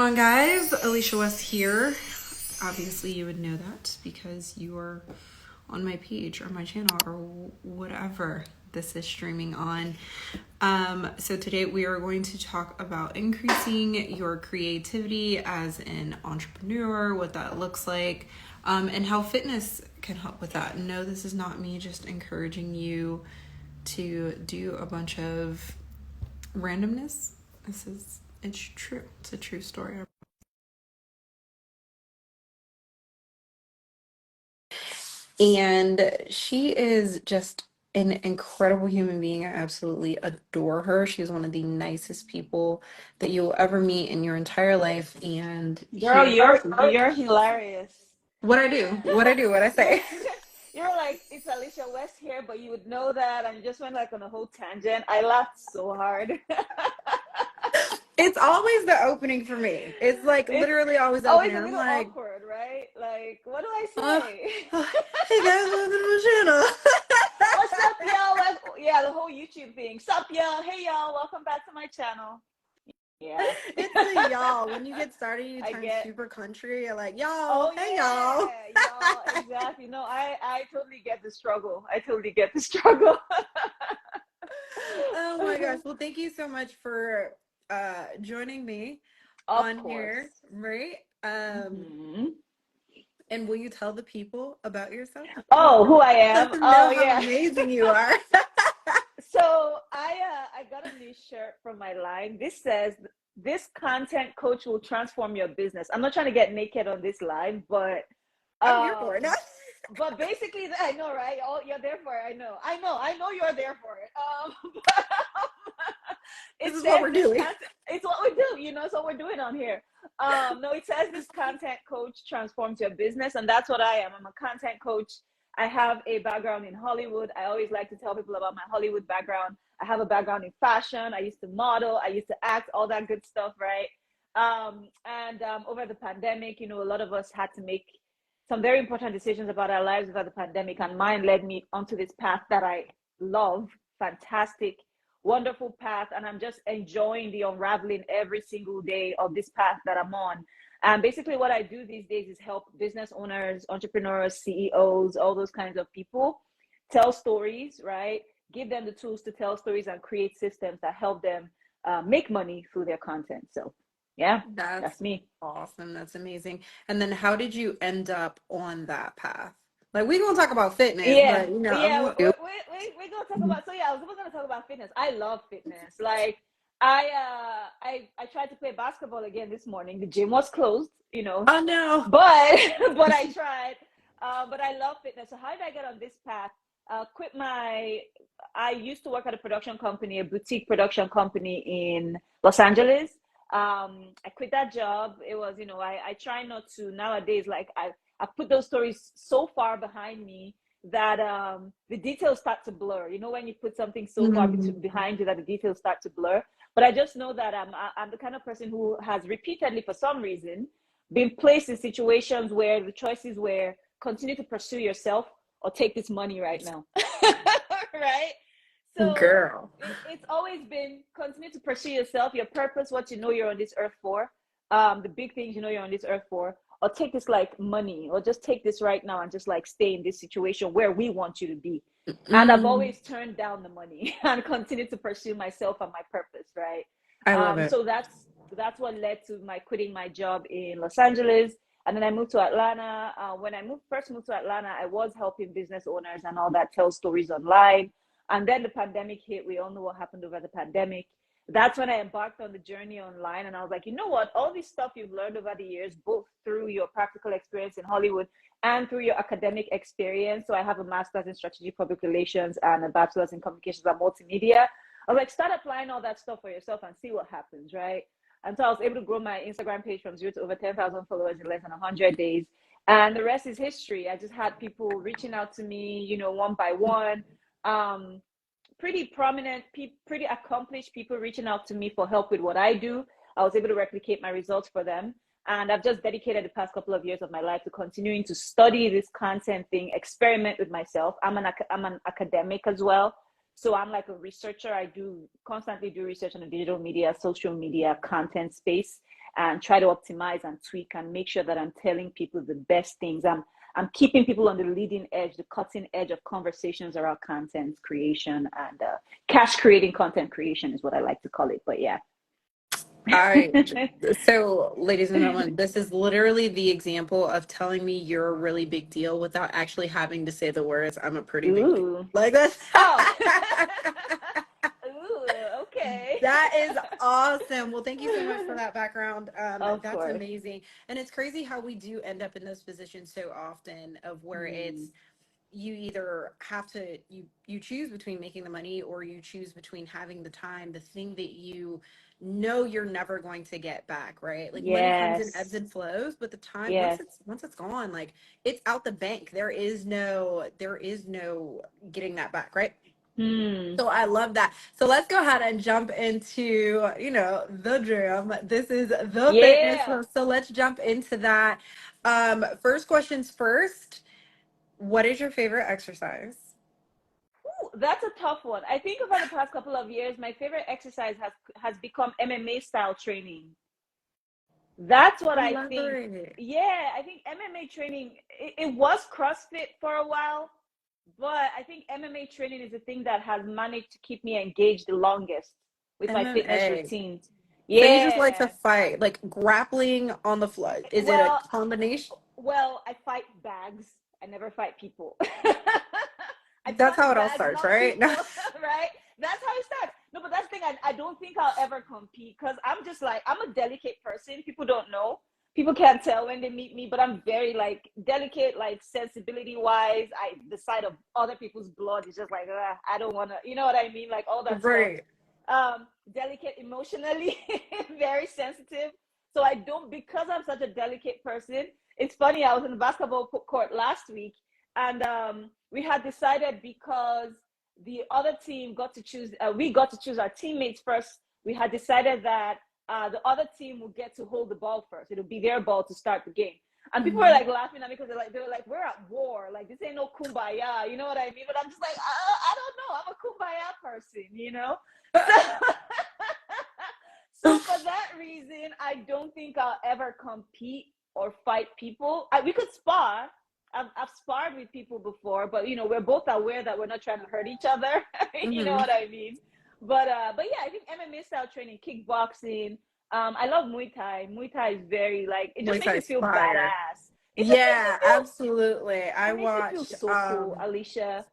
on, guys? Alicia West here. Obviously, you would know that because you are on my page or my channel or whatever this is streaming on. So today we are going to talk about increasing your creativity as an entrepreneur, what that looks like, and how fitness can help with that. No, this is not me just encouraging you to do a bunch of randomness. It's true. It's a true story. And she is just an incredible human being. I absolutely adore her. She's one of the nicest people that you'll ever meet in your entire life. And Girl, here, you're hilarious. what I You're say. you're like, it's Alicia West here, but you would know that, and you just went like on a whole tangent. I laughed so hard. It's always the opening for me. It's like It's literally always the always opening. a I'm little like, awkward, right? Like, what do I uh, say? hey guys, welcome to my channel. What's up, y'all? Yeah, the whole YouTube thing. Sup, y'all? Hey, y'all. Welcome back to my channel. Yeah. It's the y'all. When you get started, you I turn get. super country. You're like, y'all, Oh hey y'all. yeah, y'all. Exactly. No, I totally get the struggle. I totally get the struggle. Oh my gosh. Well, thank you so much for joining me Of on course. here, right? Hmm. And will you tell the people about yourself? Oh, who I Let am? them Oh know how yeah. amazing you are. So I got a new shirt from my line. This says this content coach will transform your business. I'm not trying to get naked on this line, I'm here for it. um but basically I know, right? Oh, you're there for it. I know you're there for it. But, This it is what says we're this doing. content, it's what we do, it's what we're doing on here. No, it says this content coach transforms your business, and that's what I am. I'm a content coach. I have a background in Hollywood. I always like to tell people about my Hollywood background. I have a background in fashion. I used to model, I used to act, all that good stuff, right? And over the pandemic, a lot of us had to make some very important decisions about our lives over the pandemic, and mine led me onto this path that I love. Fantastic, wonderful path, and I'm just enjoying the unraveling every single day of this path that I'm on. And basically what I do these days is help business owners, entrepreneurs, CEOs, all those kinds of people tell stories, right? Give them the tools to tell stories and create systems that help them make money through their content. So yeah, That's that's me. awesome. That's amazing. And then how did you end up on that path? Like, we gonna talk about fitness, Yeah, but yeah. I'm We're gonna talk about. So yeah, I was gonna talk about fitness. I love fitness. Like I tried to play basketball again this morning. The gym was closed, oh no. but but I tried. But I love fitness. So how did I get on this path? Quit my. I used to work at a production company, a boutique production company in Los Angeles. I quit that job. It was, I try not to nowadays. Like I put those stories so far behind me that the details start to blur. When you put something so far Mhm. behind you that the details start to blur. But I just know that I'm the kind of person who has repeatedly, for some reason, been placed in situations where the choices were continue to pursue yourself or take this money right now. Right? So Girl. it's always been continue to pursue yourself, your purpose, what you know you're on this earth for, the big things you know you're on this earth for, or take this like money, or just take this right now and just like stay in this situation where we want you to be. And I've Mm, always turned down the money and continued to pursue myself and my purpose, right? I love it. So that's what led to my quitting my job in Los Angeles. And then I moved to Atlanta. When I first moved to Atlanta, I was helping business owners and all that tell stories online. And then the pandemic hit. We all know what happened over the pandemic. That's when I embarked on the journey online. And I was like, you know what? All this stuff you've learned over the years, both through your practical experience in Hollywood and through your academic experience. So I have a master's in strategic public relations and a bachelor's in communications and multimedia. I was like, start applying all that stuff for yourself and see what happens, right? And so I was able to grow my Instagram page from 0 to over 10,000 followers in less than 100 days. And the rest is history. I just had people reaching out to me, one by one. Um, Pretty prominent, pretty accomplished people reaching out to me for help with what I do. I was able to replicate my results for them. And I've just dedicated the past couple of years of my life to continuing to study this content thing, experiment with myself. I'm an academic as well. So I'm like a researcher. I do constantly do research on the digital media, social media, content space, and try to optimize and tweak and make sure that I'm telling people the best things. I'm keeping people on the leading edge, the cutting edge of conversations around content creation and cash creating content creation is what I like to call it. But yeah. I so, ladies and gentlemen, this is literally the example of telling me you're a really big deal without actually having to say the words, I'm a pretty big deal. Ooh. Like that. Oh. Ooh, okay. That is awesome. Well, thank you so much for that background. Of That's course. amazing. And it's crazy how we do end up in those positions so often of where Mm, it's you either have to you choose between making the money or you choose between having the time, the thing that you know you're never going to get back, right? Like money comes in ebbs yes. and flows, but the time Yes. once it's gone, like it's out the bank. There is no getting that back, right? Hmm. So I love that. So let's go ahead and jump into, the gym. This is the fitness. Yeah. So let's jump into that. First questions first. What is your favorite exercise? Ooh, that's a tough one. I think over the past couple of years, my favorite exercise has become MMA style training. That's what I I love think. it. Yeah, I think MMA training, it was CrossFit for a while, but I think MMA training is the thing that has managed to keep me engaged the longest with my fitness MMA. routine. So you just like to Yeah. fight, like grappling on the floor. Is it a Well, combination? I fight bags. I never fight people. I That's punch how it all bags, starts, not right? people, right? That's how it starts. No, but that's the thing. I don't think I'll ever compete because I'm just like, I'm a delicate person. People don't know. People can't tell when they meet me, but I'm very like delicate, like sensibility wise. The sight of other people's blood is just like, I don't want to, you know what I mean? Like all that stuff. Right. Delicate emotionally, very sensitive. So I don't, because I'm such a delicate person. It's funny. I was in the basketball court last week, and we had decided because the other team got to choose. We got to choose our teammates first. We had decided that the other team would get to hold the ball first. It'll be their ball to start the game. And people were Hmm. like laughing at me because they were like, we're at war. Like this ain't no kumbaya. You know what I mean? But I'm just like, I don't know. I'm a kumbaya person. So, so for that reason, I don't think I'll ever compete or fight people. We could spar. I've sparred with people before, but we're both aware that we're not trying to hurt each other. You know Hmm. what I mean? But yeah, I think MMA style training, kickboxing. I love Muay Thai. Muay Thai is very like it just Muay makes you Thai's feel fire. badass. It just makes you Yeah, absolutely. I feel. It makes you feel watched so cool, Alicia.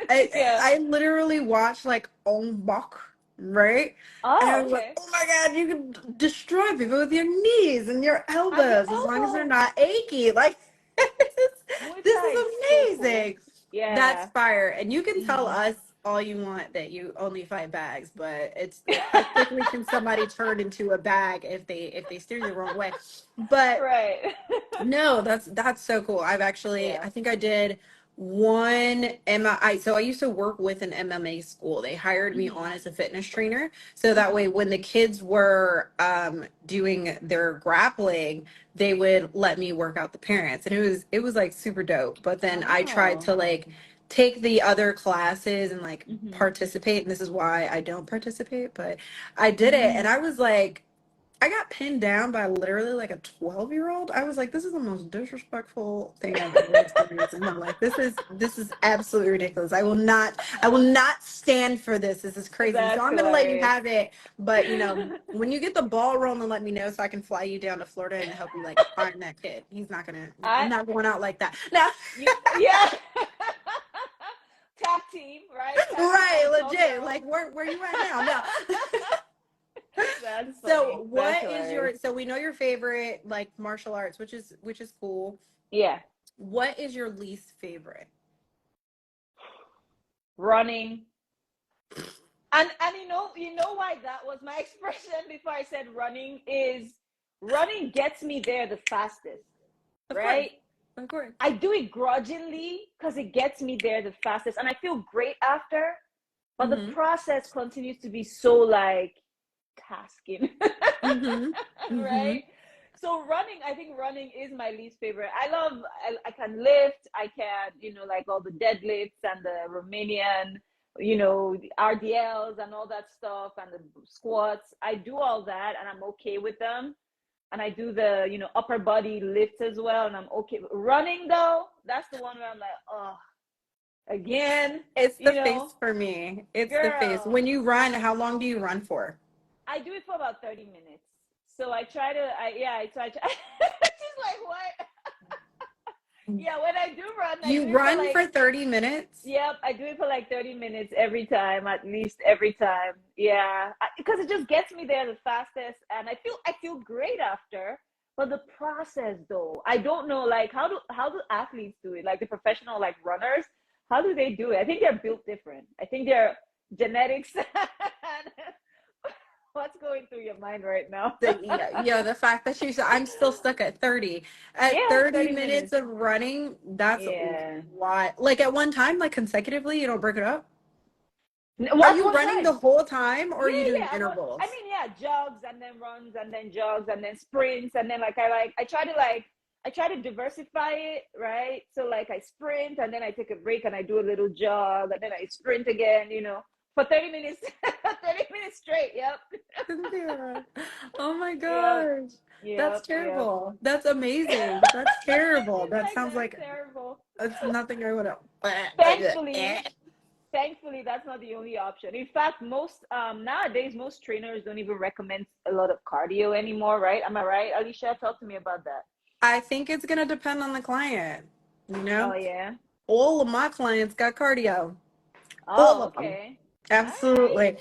I Yeah. I literally watched like On Bok, right? And I Oh, was like, okay. oh my God, you can destroy people with your knees and your And your elbows as long as they're elbows. not achy. Like Muay this Thai is is so cool. amazing. That's Yeah. fire. And you can tell Mm. us all you want that you only fight bags, but it's how quickly can somebody turn into a bag if they steer you the wrong way. But Right. no, that's so cool. Yeah. I think I did one MI. So I used to work with an MMA school. They hired me Hmm. on as a fitness trainer. So that way Hmm. when the kids were doing their grappling, they would let me work out the parents. And it was like super dope. But then I tried Oh. to like take the other classes and like Hmm. participate. And this is why I don't participate, but I did it and Hmm. I was like I got pinned down by literally like a 12-year-old. I was like, this is the most disrespectful thing I've ever experienced in my life. This is absolutely ridiculous. I will not stand for this. This is crazy. So That's I'm gonna let you hilarious. have it. But when you get the ball rolling, let me know so I can fly you down to Florida and help you like find that kid. I'm I not going out like that. No. yeah. Tag team, right? Tag team Right, on the 12-year legit. old. Like where you at now? No. That's So funny. That's what is hilarious. so we know your favorite like martial arts, which is cool. Yeah. What is your least favorite? Running. And you know why that was my expression before I said running is running gets me there the fastest, Of course. right? Of course. I do it grudgingly because it gets me there the fastest and I feel great after, but the Mm-hmm. continues to be so like tasking. Mm-hmm. Mm-hmm. Right? So running, I think running is my least favorite. I can lift, I can, like all the deadlifts and the Romanian the RDLs and all that stuff and the squats. I do all that and I'm okay with them. And I do the, upper body lifts as well. And I'm okay. Running though, that's the one where I'm like, oh, again, It's the face for me. It's the face. girl. When you run, how long do you run for? I do it for about 30 minutes. So I try to, so I try. She's like, what? Yeah, when I do run, I do You it for run like, for 30 minutes? yep, I do it for like 30 minutes every time, at least every time. Yeah, because it just gets me there the fastest, and I feel great after. But the process, though, I don't know. Like, how do athletes do it? Like the professional, like runners, how do they do it? I think they're built different. I think their genetics. What's going through your mind right now? The fact that I'm still stuck at 30. At Yeah, 30 30 minutes minutes. of running, that's a Yeah. lot. Like at one time, like consecutively, you don't break it up? Are What's you one running time? the whole time or are Yeah, you doing yeah. I intervals? mean, yeah, jogs and then runs and then jogs and then sprints and then I try to diversify it, right? So like I sprint and then I take a break and I do a little jog and then I sprint again, for 30 minutes, 30 minutes straight. Yep. Cynthia. Oh my Yep. gosh. That's Yep. Yep. terrible. That's amazing. That's terrible. She's That like, sounds that's like terrible. it's nothing I would Thankfully, have. thankfully that's not the only option. In fact, most nowadays most trainers don't even recommend a lot of cardio anymore, right? Am I right, Alicia? Talk to me about that. I think it's gonna depend on the client. You Oh know, yeah. all of my clients got cardio. All Oh, of them. okay. All right. Absolutely.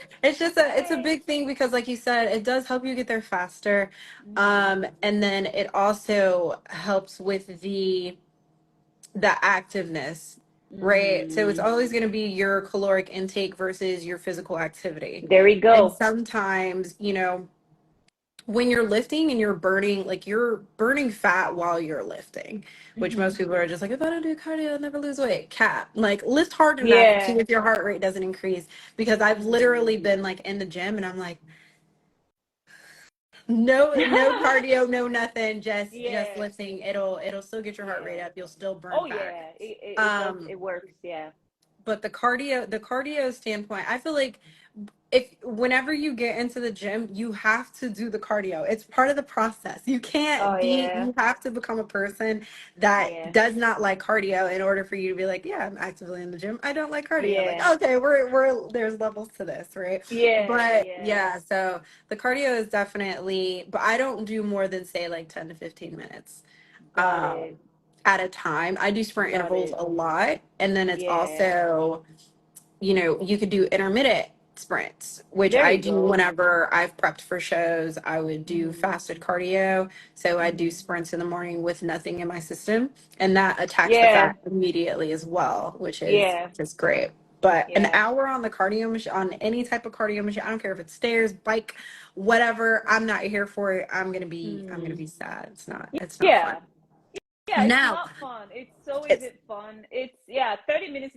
All It's a right. big thing because like you said, it does help you get there faster. Mm-hmm. And then it also helps with the activeness, right? So it's Mm. always going to be your caloric intake versus your physical activity. There we And go. sometimes, when you're lifting and you're burning fat while you're lifting, which Mm-hmm. most people are just like, if I don't do cardio, I'll never lose weight. Cap. Like lift hard enough and see Yeah. if your heart rate doesn't increase. Because I've literally Mm. been like in the gym and I'm like, no cardio, no nothing, just Yeah. lifting. It'll still get your heart rate Yeah. up. You'll still burn Oh fat. yeah. It does. Um, It works. Yeah. but the cardio standpoint, I feel like if whenever you get into the gym, you have to do the cardio. It's part of the process. Oh yeah. You have to become a person that Yeah. does not like cardio in order for you to be like, yeah, I'm actively in the gym. I don't like cardio. Like, Yeah. okay, we're there's levels to this, right? Yeah. But Yeah. yeah, so the cardio is definitely, but I don't do more than say like 10 to 15 minutes. Got Um, it. at a time. I do sprint Got intervals it. a lot. And then it's Yeah. also, you could do intermittent sprints, which There I you do go. whenever I've prepped for shows. I would do Mm-hmm. fasted cardio. So I do Mm-hmm. sprints in the morning with nothing in my system. And that attacks the Yeah. fat immediately as well, which is Yeah. just great. But an Yeah. hour on the cardio machine, on any type of cardio machine, I don't care if it's stairs, bike, whatever. I'm not here for it. I'm gonna Mm. be sad. It's not fun. Yeah. Yeah, it's Now, not fun. It's so it's isn't fun. It's yeah, 30 minutes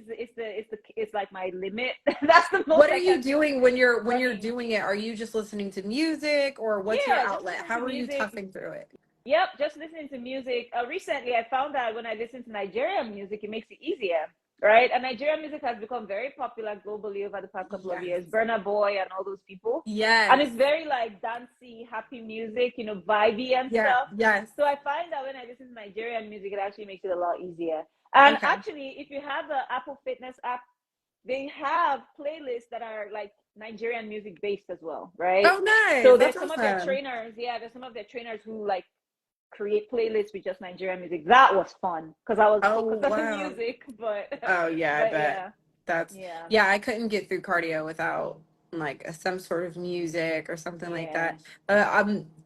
is like my limit. That's the most what are I you can do doing when you're running. doing it? Are you just listening to music or what's your Yeah, just outlet? listening How to are you music. toughing through it? Yep, just listening to music. Recently, I found that when I listen to Nigerian music, it makes it easier, right? And Nigerian music has become very popular globally over the past couple of Yes. years. Burna Boy and all those people, and Yes. it's very like dancey, happy music, vibey and Yeah. stuff. Yes. So I find that when I listen to Nigerian music, it actually makes it a lot easier. And Okay. actually, if you have the Apple Fitness app, they have playlists that are like Nigerian music based as well, right? Oh, nice. So That's there's some of their awesome. trainers, yeah, there's some of their trainers who like create playlists with just Nigerian music. That was fun because I was Oh, focused on the wow. music, but Oh, yeah, I bet. yeah, That's yeah, yeah, I couldn't get through cardio without like some sort of music or something like yeah. that.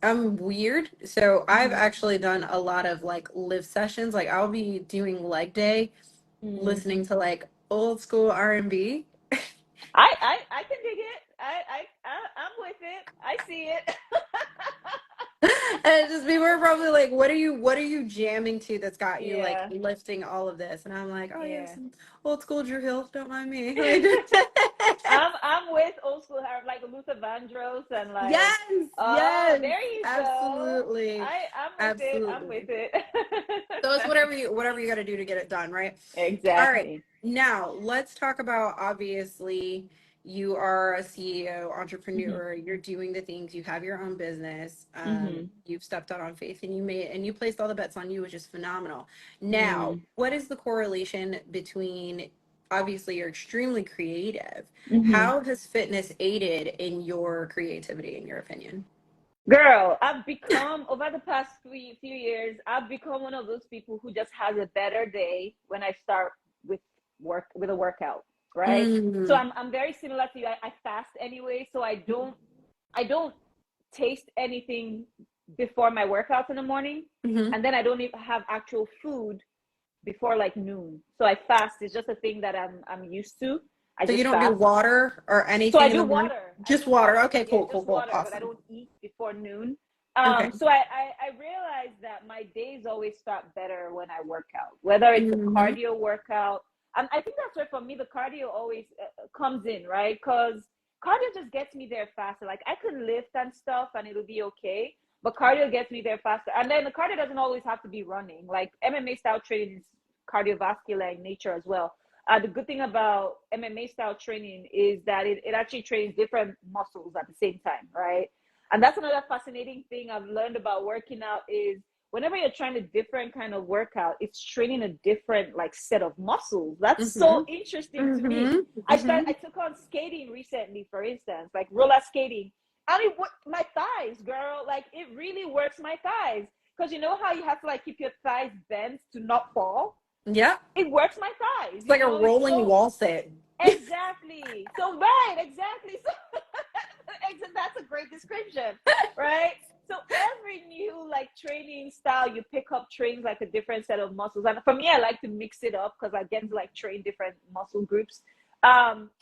I'm weird. So I've Mm-hmm. actually done a lot of like live sessions. Like I'll be doing leg day Mm. listening to like old school R&B. I can dig it. I'm with it. I see it. And just people are probably like, what are you jamming to that's got you like Yeah, lifting all of this? And I'm like, oh yeah, yeah. some old school Drew Hill, don't mind me. I'm with old school hair, like Luther Vandross and like, Yes, oh, yes, there you go. absolutely, I'm with it. I'm with absolutely. it. So it's whatever you got to do to get it done, right? All right. Exactly. Now let's talk about, obviously you are a CEO, Hmm. entrepreneur. You're doing the things. You have your own business. Hmm. You've stepped out on faith, and you placed all the bets on you, which is phenomenal. Now, Mm. what is the correlation between? Obviously, you're extremely creative. Hmm. How has fitness aided in your creativity, in your opinion? Girl, I've become over the past few years, I've become one of those people who just has a better day when I start with with a workout, right? So Mm-hmm. I'm very similar to you. I fast anyway, so I don't taste anything before my workouts in the morning, and then I don't even have actual food before like noon. So I fast. It's just a thing that I'm used to. I So you just don't do fast. water or So I anything in do the morning? water. I Just do water. water. Okay, Yeah, cool, cool, just cool. water, but I Awesome. don't eat before noon. Okay. So I realized that my days always start better when I work out, whether it's a Mm-hmm. cardio workout. And I think that's where for me the cardio always comes in, right? Because cardio just gets me there faster. Like I could lift and stuff and it'll be okay, but cardio gets me there faster. And then the cardio doesn't always have to be running. Like MMA style training is cardiovascular in nature as well. The good thing about MMA style training is that it actually trains different muscles at the same time, right? And that's another fascinating thing I've learned about working out is whenever you're trying a different kind of workout, it's training a different like set of muscles. That's so Mm-hmm. interesting to me. Mm-hmm. I Mm-hmm. took on skating recently, for instance, like roller skating. And it worked my thighs, girl. Like it really works my thighs. Because you know how you have to like keep your thighs bent to not fall? Yep. It works my thighs, It's like a it's rolling so wall sit. exactly. So right, exactly. So that's a great description, right? So every new like training style you pick up trains like a different set of muscles. And for me, I like to mix it up because I get to like train different muscle groups.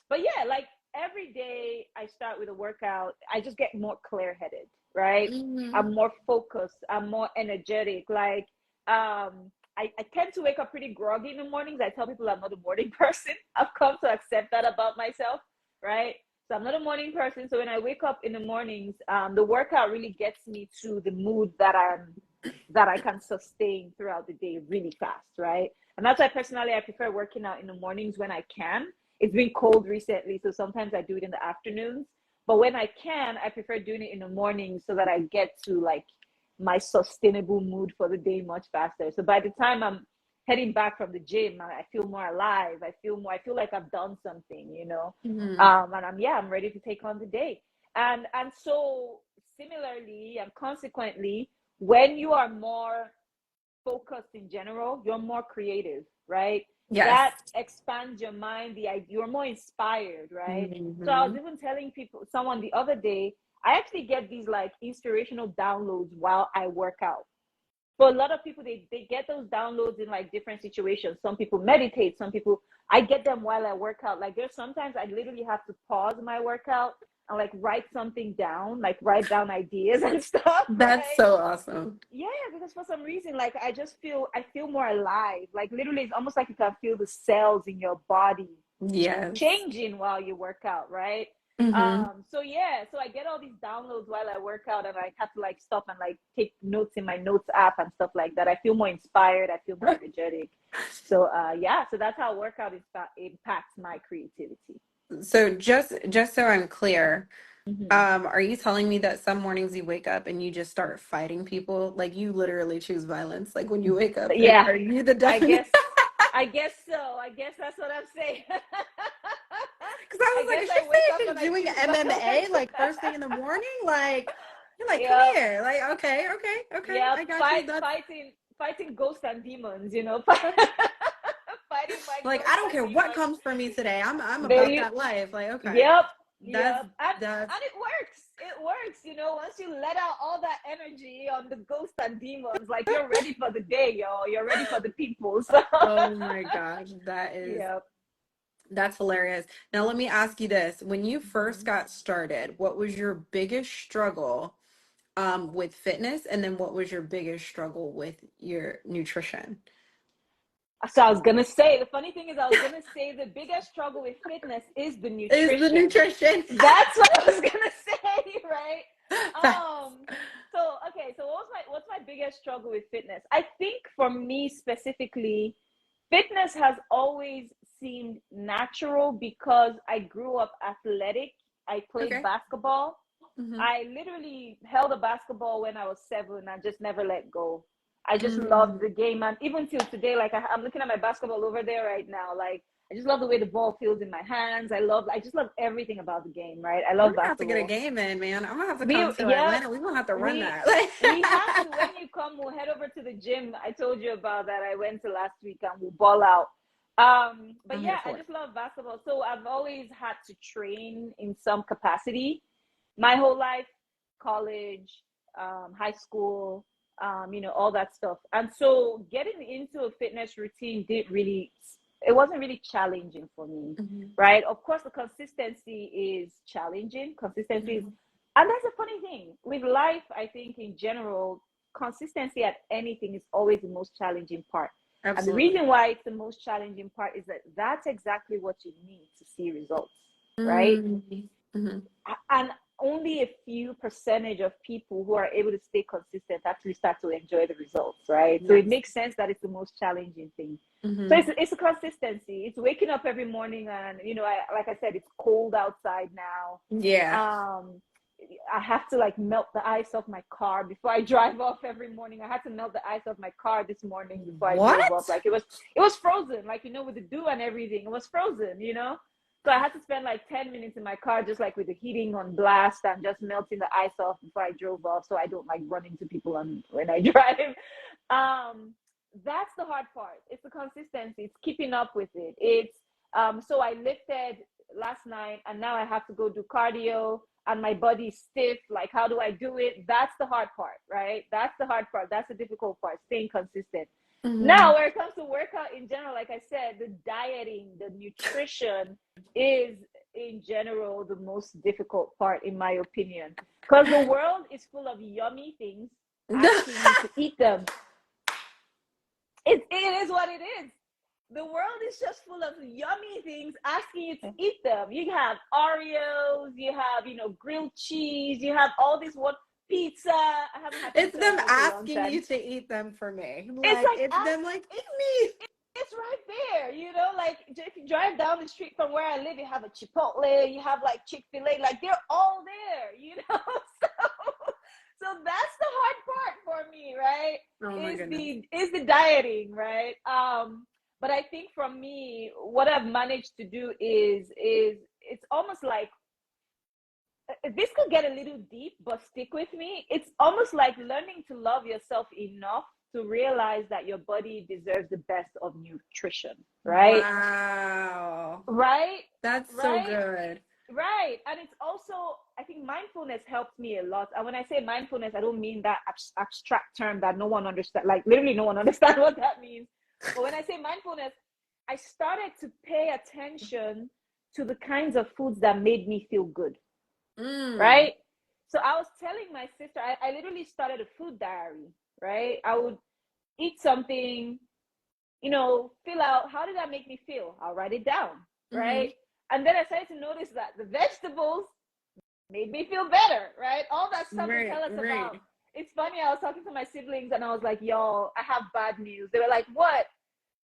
But yeah, like every day I start with a workout, I just get more clear headed, right? Mm-hmm. I'm more focused, I'm more energetic. Like I tend to wake up pretty groggy in the mornings. I tell people I'm not a morning person. I've come to accept that about myself, right? So I'm not a morning person. So when I wake up in the mornings, the workout really gets me to the mood that I can sustain throughout the day really fast, right? And that's why personally I prefer working out in the mornings when I can. It's been cold recently, so sometimes I do it in the afternoons. But when I can, I prefer doing it in the morning so that I get to like my sustainable mood for the day much faster. So by the time I'm heading back from the gym, I feel more alive. I feel like I've done something, Mm-hmm. and I'm ready to take on the day. And so similarly and consequently, when you are more focused in general, you're more creative, right? Yes. That expands your mind. You're more inspired, right? So I was Mm-hmm. even telling someone the other day, I actually get these like inspirational downloads while I work out. For a lot of people, they get those downloads in like different situations. Some people meditate, some people, I get them while I work out. Like there's sometimes I literally have to pause my workout and like write something down, like write down ideas and stuff, That's right? so awesome. Yeah, because for some reason, like I feel more alive. Like literally, it's almost like you can feel the cells in your body Yes. changing while you work out, right? Mm-hmm. So yeah, so I get all these downloads while I work out, and I have to like stop and like take notes in my notes app and stuff like that. I feel more inspired. I feel more energetic. So yeah, so that's how workout impacts my creativity. So just so I'm clear, Hmm. are you telling me that some mornings you wake up and you just start fighting people? Like you literally choose violence. Like when you wake up, Yeah, are you the I definition? guess I guess so. I guess that's what I'm saying. Because I I was like, guess is I wake up she and just I doing choose MMA violence. like first thing in the morning? Like you're like, come Yep. here. Like, okay, okay, okay. Yep. I got you. That's Fighting ghosts and demons, fighting my like I ghosts don't and care what demons. comes for me today. I'm There about you that life. Like, okay. Yep. That's Yep. that's And it works. It works, once you let out all that energy on the ghosts and demons, like you're ready for the day, yo. You're ready for the people. So oh my gosh. yep. That's hilarious. Now let me ask you this. When you first Mhm. got started, what was your biggest struggle with fitness? And then what was your biggest struggle with your nutrition? So I was gonna say, the funny thing is, I was gonna say the biggest struggle with fitness is the Is the nutrition. nutrition. That's what I was gonna say, right? Facts. So okay, so what's my biggest struggle with fitness? I think for me specifically, fitness has always seemed natural because I grew up athletic. I played Okay. basketball. Mm-hmm. I literally held a basketball when I was 7. I just never let go. I just loved Mm. the game, and even till today, like I'm looking at my basketball over there right now. Like I just love the way the ball feels in my hands. I just love everything about the game, right? I We're love gonna have to get a basketball. game in, man. I'm gonna have to We come to yeah, Atlanta. We're gonna have to run we that. we have to. When you come, we'll head over to the gym. I told you about that. I went to last week and we'll ball out. But I'm yeah, here I for it. just love basketball. So I've always had to train in some capacity my whole life, college, high school, all that stuff. And so getting into a fitness routine it wasn't really challenging for me, Mm-hmm. right? Of course, the consistency is challenging. Consistency is, Mm-hmm. and that's a funny thing with life. I think in general, consistency at anything is always the most challenging part. And the Absolutely. reason why it's the most challenging part is that that's exactly what you need to see results, right? Mm-hmm. And only a few percentage of people who are able to stay consistent actually start to enjoy the results, right? So it Yes. makes sense that it's the most challenging thing. So Mm-hmm. it's a consistency. It's waking up every morning, and like I said, it's cold outside now. Yeah. um I have to like melt the ice off my car before I drive off every morning. I had to melt the ice off my car this morning before I drove off. What? Like it was frozen, like with the dew and everything. It was frozen. So I had to spend like 10 minutes in my car just like with the heating on blast and just melting the ice off before I drove off, so I don't like run into people when I drive. Um that's the hard part. It's the consistency. It's keeping up with it. It's so I lifted last night and now I have to go do cardio and my body's stiff. Like, how do I do it? That's the hard part, right? That's the hard part. That's the difficult part, staying consistent. Mm-hmm. Now, when it comes to workout in general, like I said, the dieting, the nutrition is in general the most difficult part, in my opinion. Because the world is full of yummy things asking you to eat them. It is what it is. The world is just full of yummy things asking you to eat them. You have Oreos, you have, grilled cheese, you have all this one pizza. I haven't had It's pizza in them such a long asking time. you to eat them for me. It's Like like it's them like it's eat me. it's right there, like if you drive down the street from where I live, you have a Chipotle, you have like Chick-fil-A, like they're all there. So that's the hard part for me, right? Oh my Is goodness. the dieting, right? But I think for me, what I've managed to do is it's almost like this could get a little deep, but stick with me. It's almost like learning to love yourself enough to realize that your body deserves the best of nutrition, right? Wow. Right? That's so Right? good. Right. And it's also, I think mindfulness helped me a lot. And when I say mindfulness, I don't mean that abstract term that no one understands, like literally no one understands what that means. But when I say mindfulness, I started to pay attention to the kinds of foods that made me feel good. Mm. Right? So I was telling my sister, I literally started a food diary, right? I would eat something, fill out how did that make me feel? I'll write it down, Mm-hmm. right? And then I started to notice that the vegetables made me feel better, right? All that stuff they Right, tell us about. right. It's funny, I was talking to my siblings and I was like, y'all, I have bad news. They were like, what?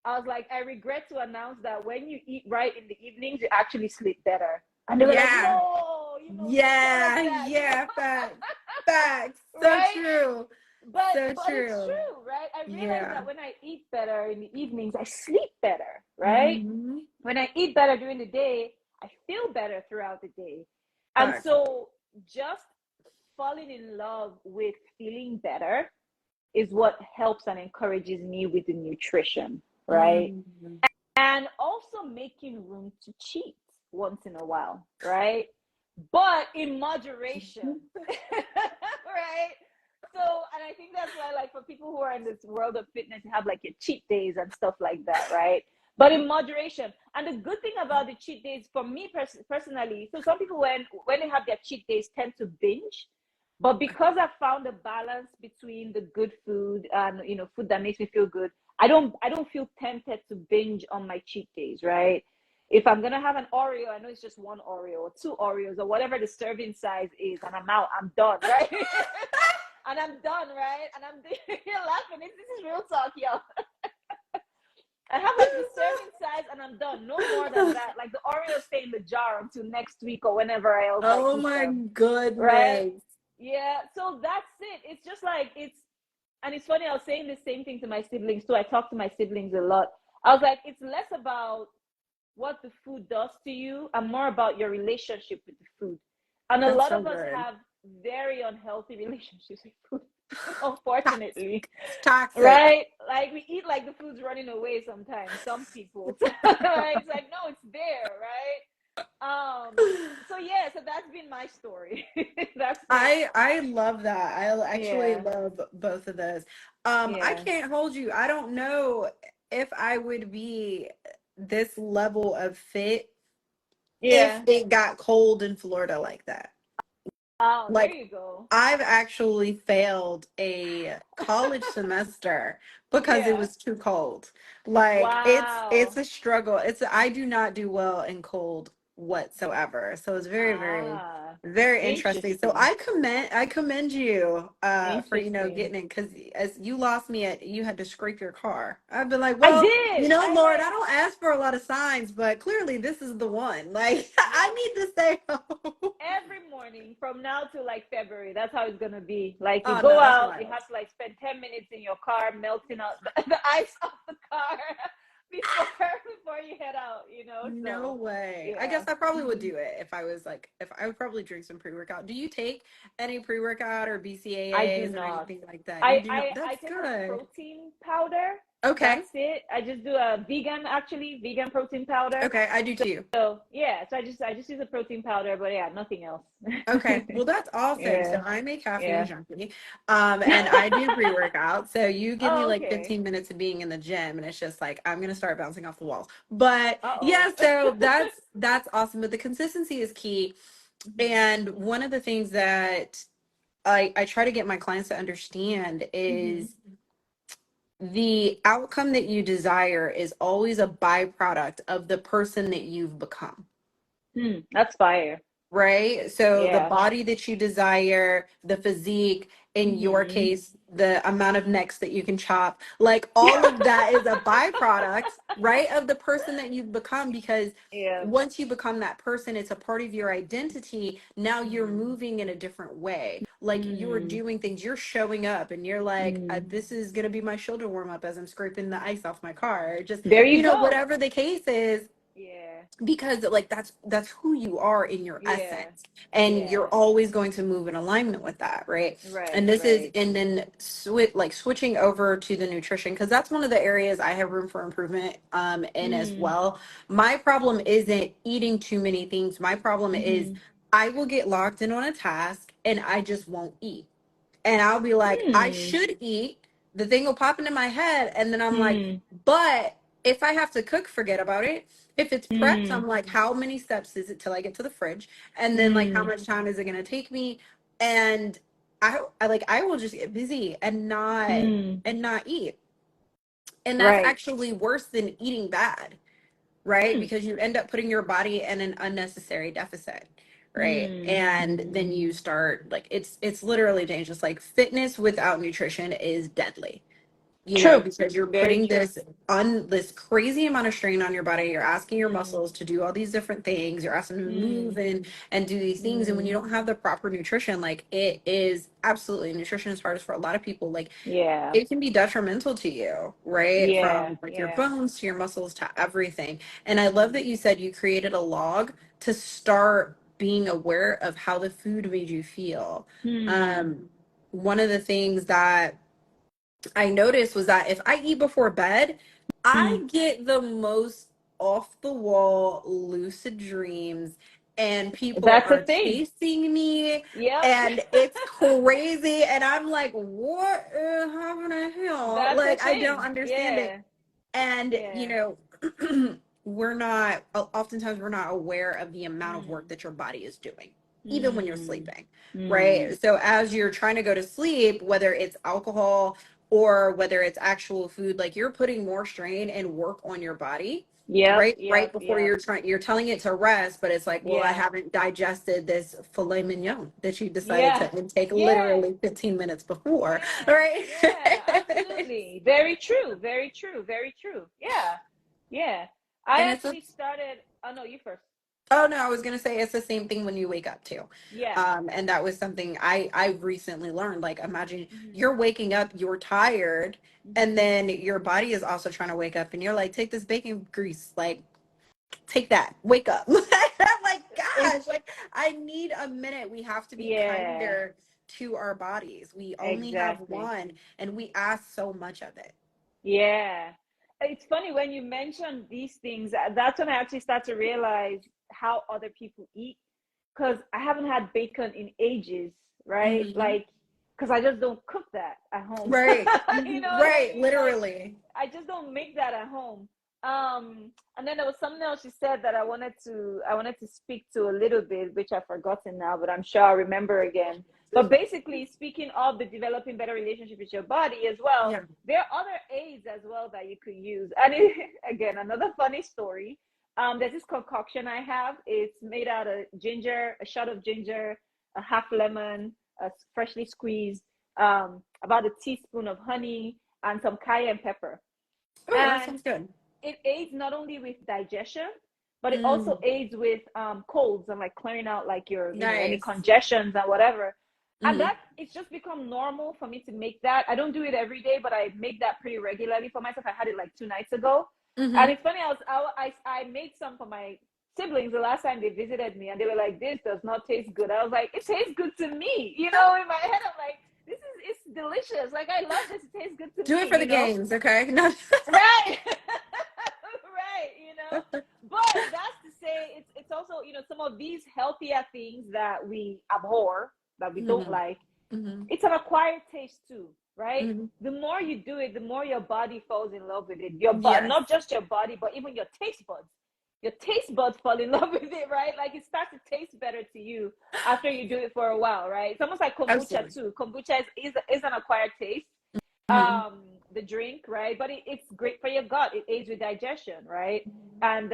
I was like, I regret to announce that when you eat right in the evenings, you actually sleep better. And they were like, Yeah. no, don't tell us Yeah, that, yeah, facts. Facts. So right? true. So But it's true. true, right? I realized Yeah. that when I eat better in the evenings, I sleep better, right? Mm-hmm. When I eat better during the day, I feel better throughout the day. And Facts. so just falling in love with feeling better is what helps and encourages me with the nutrition, right? Mm-hmm. And also making room to cheat once in a while, right? But in moderation, right? So, and I think that's why, like, for people who are in this world of fitness, you have like your cheat days and stuff like that, right? But in moderation. And the good thing about the cheat days, for me personally, so some people when they have their cheat days tend to binge, but because I found a balance between the good food and food that makes me feel good, I don't feel tempted to binge on my cheat days, right? If I'm gonna have an Oreo, I know it's just one Oreo or two Oreos or whatever the serving size is, and I'm out, I'm done, right? And I'm done, right? And I'm you're laughing. This is real talk, yo. I have like the serving size and I'm done. No more than that. Like the Oreos stay in the jar until next week or whenever else I Oh eat my them. Right? goodness. Yeah. So that's it. It's just like and it's funny, I was saying the same thing to my siblings too. I talk to my siblings a lot. I was like, it's less about what the food does to you and more about your relationship with the food. And a That's lot so of us good. have very unhealthy relationships with food, Toxic. unfortunately. It's toxic. Right? Like we eat like the food's running away sometimes, some people. Right? It's like, no, it's there, right? So yeah, so that's been my story. That's it. I love that. I actually Yeah. love both of those. I Yeah. can't hold you. I don't know if I would be this level of fit if Yeah. it got cold in Florida like that. Oh, there Like you go. I've actually failed a college semester because it Yeah. was too cold. Like it's Wow. a struggle. I do not do well in cold whatsoever. So it's very, very, Ah, very interesting. So interesting. I commend you for Interesting. getting it because as you lost me at you had to scrape your car. I've been like, I well, did. I Lord, had I don't ask for a lot of signs, but clearly this is the one. Like I yep. need to stay home. Every morning from now to like February. That's how it's gonna be. Like you Oh no, go that's out, you wild. have to like spend 10 minutes in your car melting out the ice off the car before before you head out. No So way. I guess yeah. I probably would Hmm. do it if I was like, if I would probably drink some pre-workout. Do you take any pre-workout or I do BCAAs or not. anything like that? You I, do not. I I That's take a good. protein powder. Okay. That's it. I just do a vegan protein powder. Okay. I do too. So yeah, so I just use a protein powder, but yeah, nothing else. Okay. Well, that's awesome. So Yeah, I'm a caffeine yeah. junkie. And I do pre-workout. So you give me Oh, like okay. 15 minutes of being in the gym and it's just like I'm gonna start bouncing off the walls. But Uh-oh. yeah, so that's awesome. But the consistency is key. Hmm. And one of the things that I try to get my clients to understand Hmm. is the outcome that you desire is always a byproduct of the person that you've become. That's fire. Right? So the Yeah. body that you desire, the physique, in your Hmm. case, the amount of necks that you can chop, like all of that is a byproduct, right, of the person that you've become because Yeah. once you become that person, it's a part of your identity. Now you're Mm. moving in a different way. Like you're Mm. doing things, you're showing up and you're like, Mm. this is going to be my shoulder warm up as I'm scraping the ice off my car. Or just, There you go. whatever the case is, Yeah. because like that's who you are in your Yeah. essence and you're Yeah. always going to move in alignment with that, right? And Right. this is Right. and then switching over to the nutrition because that's one of the areas I have room for improvement in as Mm. well. My problem isn't eating too many things. My problem is Hmm. I will get locked in on a task and I just won't eat, and I'll be like, I Hmm. should eat. The thing will pop into my head, and then I'm like, Hmm. but if I have to cook, forget about it. If it's prepped, Hmm. I'm like, how many steps is it till I get to the fridge? And then like how Hmm. much time is it gonna take me? And I will just get busy and Hmm. not eat. And that's Right. actually worse than eating bad, right? Hmm. Because you end up putting your body in an unnecessary deficit, right? Hmm. And then you start like it's literally dangerous. Like fitness without nutrition is deadly, True. because you're Very putting true. this crazy amount of strain on your body. You're asking your Hmm. muscles to do all these different things. You're asking them to Hmm. move and do these things. And when you Hmm. don't have the proper nutrition, like it is absolutely nutrition is hardest for a lot of people. Like Yeah. it can be detrimental to you, right? Yeah. From like your Yeah. bones to your muscles to everything. And I love Hmm. that you said you created a log to start being aware of how the food made you feel. Hmm. Um, One of the things that I noticed was that if I eat before bed, Hmm. I get the most off the wall lucid dreams and people That's a are thing. chasing me Yep. and it's crazy and I'm like, what is happening here? That's a Like I don't thing. understand it. Yeah. And Yeah. we're not oftentimes we're not aware of the amount of work Hmm. that your body is doing even when you're Hmm. sleeping, Hmm. right? So as you're trying to go to sleep, whether it's alcohol or whether it's actual food, like you're putting more strain and work on your body, Yep, right yep, before yep. you're telling it to rest, but it's like, well, I Yeah, haven't digested this filet mignon that you decided yeah, to intake yeah, literally 15 minutes before, yeah, right? yeah, absolutely. Very true, very true, very true. Yeah, yeah. I And it's a actually started, oh no, you first. Oh no, I was gonna say it's the same thing when you wake up too. Yeah. And that was something I recently learned. Like imagine Hmm. you're waking up, you're tired, and Hmm. then your body is also trying to wake up and you're like, take this bacon grease, like take that, wake up. I'm like, It's, gosh, like I need a minute. We have to be yeah, kinder to our bodies. We only have exactly. one and we ask so much of it. Yeah. It's funny when you mention these things, that's when I actually start to realize how other people eat. Because I haven't had bacon in ages, right? Hmm. Like, because I just don't cook that at home. Right. You know what I Right. mean? Like, Literally. I just don't make that at home. And then there was something else you said that I wanted to speak to a little bit, which I've forgotten now, but I'm sure I'll remember again. But basically, speaking of the developing better relationship with your body as well, Yeah. there are other aids as well that you could use. And again, another funny story. There's this concoction I have. It's made out of ginger, a shot of ginger, a half lemon, freshly squeezed, about a teaspoon of honey, and some cayenne pepper. Oh, that And sounds good. it aids not only with digestion, but it also Mm, aids with colds and like clearing out like your, any nice. congestions and whatever. And Hmm. that it's just become normal for me to make that. I don't do it every day, but I make that pretty regularly for myself. I had it like 2 nights ago, and Hmm. it's funny. I made some for my siblings the last time they visited me, and they were like, "This does not taste good." I was like, "It tastes good to me." In my head, I'm like, "This is it's delicious. Like I love this. It tastes good to Do it for me." the games, okay? No. Right. Right. But that's to say it's also, some of these healthier things that we abhor, that we don't Hmm. like, Hmm. it's an acquired taste too, right? Hmm. The more you do it, the more your body falls in love with it. Yes, Not just your body, but even your taste buds. Your taste buds fall in love with it, right? Like it starts to taste better to you after you do it for a while, right? It's almost like kombucha absolutely. too. Kombucha is an acquired taste, Hmm. the drink, right? But it's great for your gut. It aids with digestion, right? And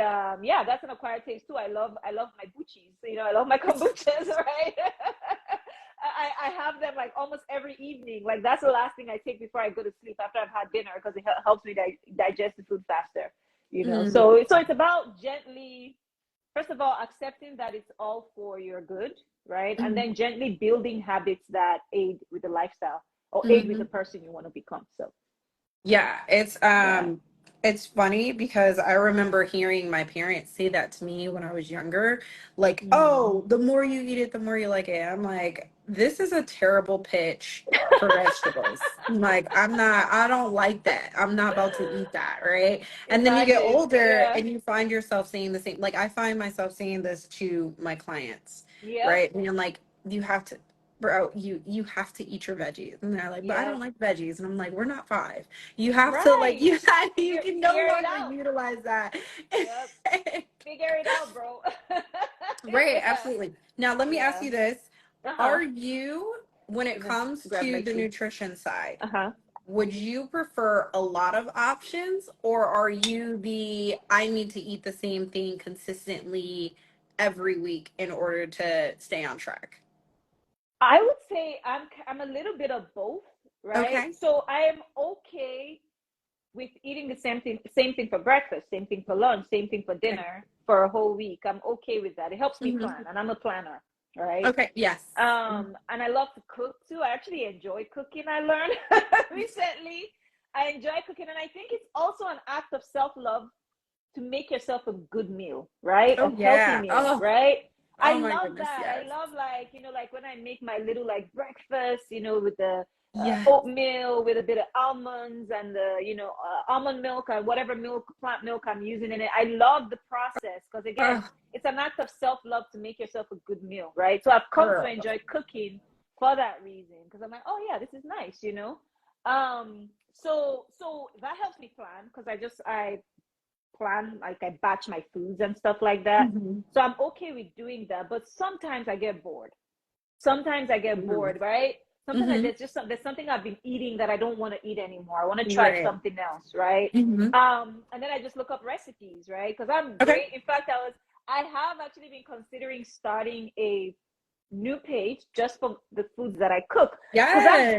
yeah, that's an acquired taste too. I love my buchis. I love my kombuchas, right? I have them like almost every evening. Like that's the last thing I take before I go to sleep after I've had dinner, because it helps me digest the food faster. Hmm. So it's about gently, first of all, accepting that it's all for your good, right? And Hmm. then gently building habits that aid with the lifestyle or aid with the Hmm. person you want to become. So Yeah, yeah. it's funny because I remember hearing my parents say that to me when I was younger, like, Mm. "Oh, the more you eat it, the more you like it." I'm like, "This is a terrible pitch for vegetables." I'm like, I don't like that. I'm not about to eat that, right? And then you get Imagine, older yeah. and you find yourself saying the same. Like I find myself saying this to my clients, Yep. right? And I'm like, "You have to, bro, you have to eat your veggies." And they're like, "But I don't Yep. like veggies." And I'm like, "We're not five. You have to like Right. you Figure can no figure it longer out. utilize that." Yep. Figure it out, bro. Right, Yeah. absolutely. Now let me ask Yeah. you this. Uh-huh. Are you, when it Let me comes grab to my the tea. nutrition side, Uh-huh. would you prefer a lot of options, or are you the I need to eat the same thing consistently every week in order to stay on track? I would say I'm a little bit of both, right? Okay. So I am okay with eating the same thing for breakfast, same thing for lunch, same thing for Okay. dinner for a whole week. I'm okay with that. It helps me Hmm. plan, and I'm a planner, right? Okay. Yes. And I love to cook too. I actually enjoy cooking. I learned recently. I enjoy cooking, and I think it's also an act of self-love to make yourself a good meal, right? A Oh healthy yeah. meal, Oh. right? I Oh my love goodness. that. I Yes. love, like, like when I make my little like breakfast, with the Yes. oatmeal with a bit of almonds and the, almond milk or whatever plant milk I'm using in it. I love the process because, again, Oh, it's an act of self-love to make yourself a good meal, right? So I've come to girl. enjoy cooking for that reason, because I'm like, oh yeah, this is nice. So that helps me plan, because I plan, like I batch my foods and stuff like that. Hmm. So I'm okay with doing that. But sometimes I get bored. Sometimes I get Hmm. bored, right? something like Mm-hmm. there's something I've been eating that I don't want to eat anymore. I want to try Right. something else, right? Mm-hmm. And then I just look up recipes, right? Because I'm Okay. great. In fact, I have actually been considering starting a new page just for the foods that I cook because Yes.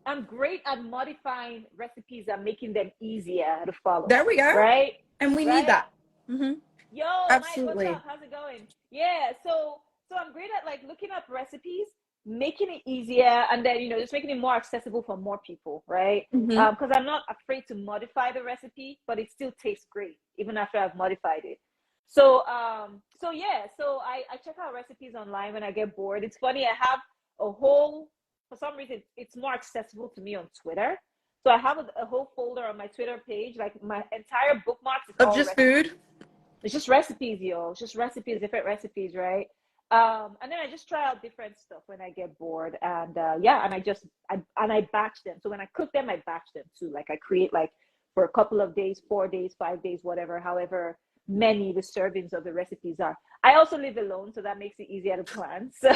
I'm great at modifying recipes and making them easier to follow, There we go. right? And we need Right? that. Mm-hmm. Yo, Mike, what's Absolutely. up? How's it going? Yeah, so I'm great at like looking up recipes, making it easier, and then just making it more accessible for more people, right? Mm-hmm. Because I'm not afraid to modify the recipe, but it still tastes great even after I've modified it. So yeah, so I check out recipes online when I get bored. It's funny, I have a whole for some reason it's more accessible to me on Twitter. So I have a whole folder on my Twitter page, like my entire bookmarks is Of all just recipes. food. It's just recipes, yo. It's just recipes, different recipes, right? And then I just try out different stuff when I get bored, and yeah, and I batch them. So when I cook them, I batch them too. Like I create like for a couple of days, 4 days, 5 days, whatever, however many the servings of the recipes are. I also live alone, so that makes it easier to plan. So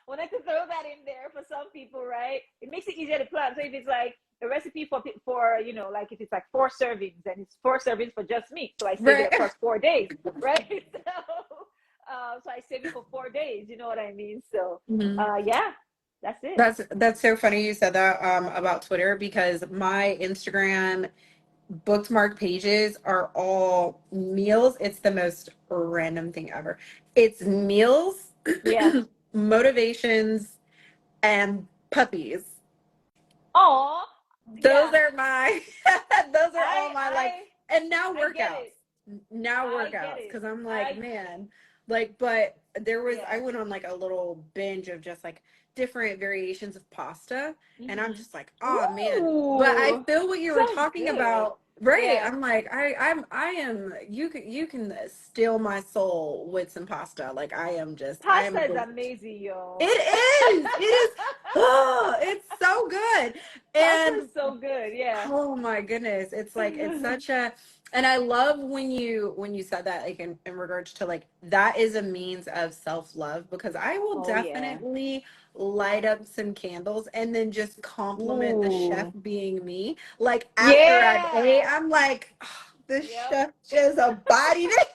when I could throw that in there for some people, right? It makes it easier to plan. So if it's like a recipe for like if it's like 4 servings and it's 4 servings for just me, so I save it Right. across 4 days, right? So I save it for 4 days. You know what I mean? So Mm-hmm. yeah, that's it. That's so funny you said that about Twitter because my Instagram bookmark pages are all meals. It's the most random thing ever. It's meals, Yeah. motivations, and puppies. Oh, Those yeah. are my those are all I my like I and now I get workouts. it. Now I get workouts it. because I'm like, I man, like but there was I yeah. went on like a little binge of just like different variations of pasta and I'm Mm-hmm. just like, oh man. But I Ooh, feel what you were sounds talking good. about. Right. Yeah. I'm like, I am you can steal my soul with some pasta. Like I am Pasta is just amazing, it yo. is. It is. Oh, it's so good. Pasta And is so good. Yeah. oh my goodness. It's like it's such a and I love when you said that like in regards to like that is a means of self-love because I will Oh yeah. definitely light up some candles and then just compliment the chef Ooh. being me. Like after I've ate, Yeah. I'm like, oh, this Yep. chef just embodied it.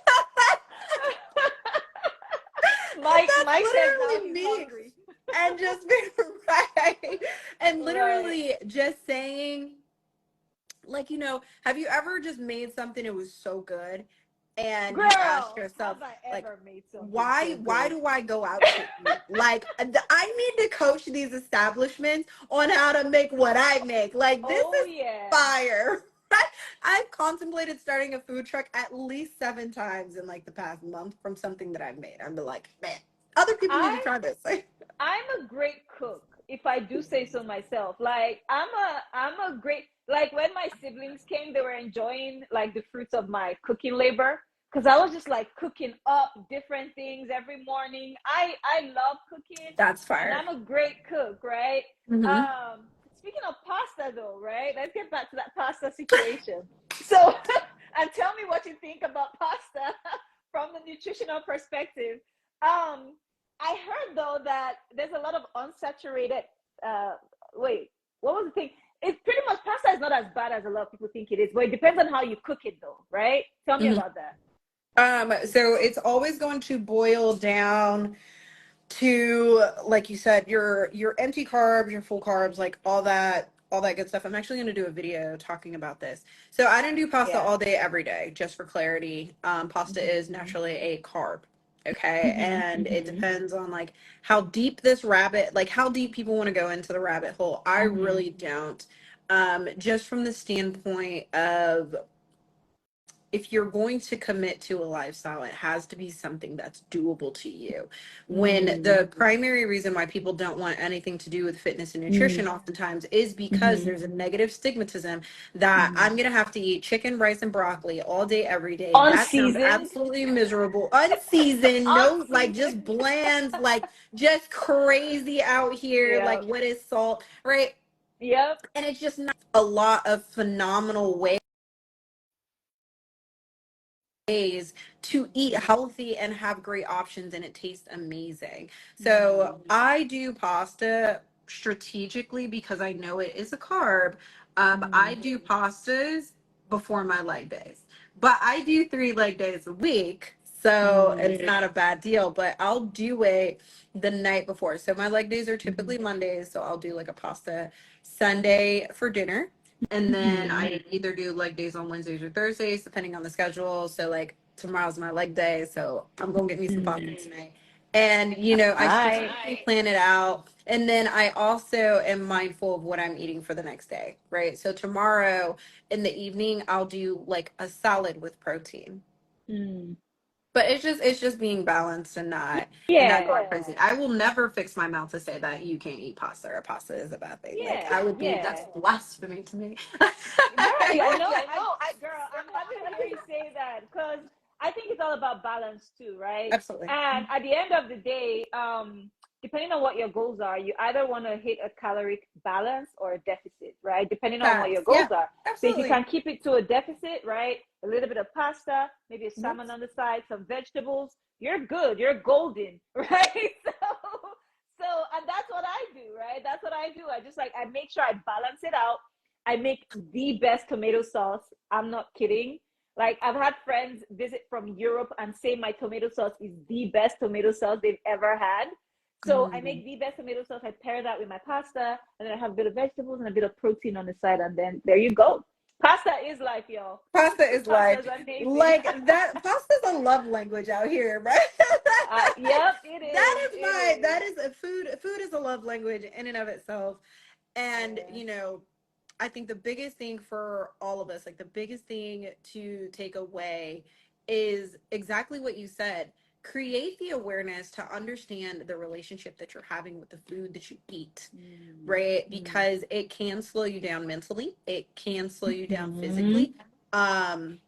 And that's Mike says now literally he's me. hungry. And just being right. And Right. literally just saying, like, have you ever just made something it was so good and you ask Girl, yourself, have I like, ever made something why so why good? do I go out to eat? Like I need to coach these establishments on how to make what I make. Like this Oh is yeah. fire. I've contemplated starting a food truck at least 7 times in like the past month from something that I've made. I'm like, man, other people need to I try this. I'm a great cook, if I do say so myself. Like I'm a great like when my siblings came, they were enjoying like the fruits of my cooking labor because I was just like cooking up different things every morning. I love cooking, That's and fire. I'm a great cook, right? Hmm. Speaking of pasta, though, right? Let's get back to that pasta situation. So, and tell me what you think about pasta from the nutritional perspective. Um, I heard though that there's a lot of unsaturated. Uh, wait, what was the thing? It's pretty much pasta is not as bad as a lot of people think it is, but it depends on how you cook it, though, right? Tell me about that. So it's always going to boil down to, like you said, your empty carbs, your full carbs, like all that good stuff. I'm actually going to do a video talking about this. So I don't do pasta Yeah. all day every day, just for clarity. Pasta is Mm-hmm. naturally a carb. Okay. Mm-hmm. And it Mm-hmm. depends on like how deep this rabbit, like how deep people want to go into the rabbit hole. I Mm-hmm. really don't. Just from the standpoint of if you're going to commit to a lifestyle, it has to be something that's doable to you. When Mm-hmm. the primary reason why people don't want anything to do with fitness and nutrition Mm-hmm. oftentimes is because Mm-hmm. there's a negative stigmatism that Mm-hmm. I'm going to have to eat chicken, rice, and broccoli all day, every day. That sounds Unseasoned. absolutely miserable. Unseasoned, no, like Unseasoned. just bland, like just crazy out here. Like, Yep. what is salt, right? Yep. And it's just not a lot of phenomenal ways to eat healthy and have great options and it tastes amazing. So Mm-hmm. I do pasta strategically, because I know it is a carb, I Mm. do pastas before my leg days. But I do 3 leg days a week, so Mm. it's not a bad deal. But I'll do it the night before. So my leg days are Mhm. typically Mondays, so I'll do like a pasta Sunday for dinner. And then Mhm. I either do leg days on Wednesdays or Thursdays, depending on the schedule. So like tomorrow's my leg day, so I'm gonna get me some pasta Mm. tonight. And you know, I Right. strategically plan it out. And then I also am mindful of what I'm eating for the next day, right? So tomorrow in the evening, I'll do like a salad with protein. Mm. But it's just being balanced and not Yeah. going crazy. I will never fix my mouth to say that you can't eat pasta or pasta is a bad thing. Like Yeah. I would be Yeah. that's blasphemy to me. Right. I know. Girl, I'm happy to hear you say that because I think it's all about balance too, right? Absolutely. And at the end of the day, depending on what your goals are, you either want to hit a caloric balance or a deficit, right? Depending on what your Facts. Yeah, goals are. So if you absolutely. can keep it to a deficit, right? A little bit of pasta, maybe a Mhm. salmon on the side, some vegetables, you're good. You're golden, right? So and that's what I do, right? That's what I do. I just like I make sure I balance it out. I make the best tomato sauce. I'm not kidding. Like I've had friends visit from Europe and say my tomato sauce is the best tomato sauce they've ever had. So I Mm. make the best tomato sauce. I pair that with my pasta, and then I have a bit of vegetables and a bit of protein on the side, and then there you go. Pasta is life, y'all. Pasta is Pasta life. is amazing. Like that pasta's a love language out here, right? Yep, it That is. is It my that is. is a food is a love language in and of itself. And Yeah. you know, I think the biggest thing for all of us, like the biggest thing to take away is exactly what you said. Create the awareness to understand the relationship that you're having with the food that you eat, Mm, right? mm, Because it can slow you down mentally, it can slow you down mm, physically. Um,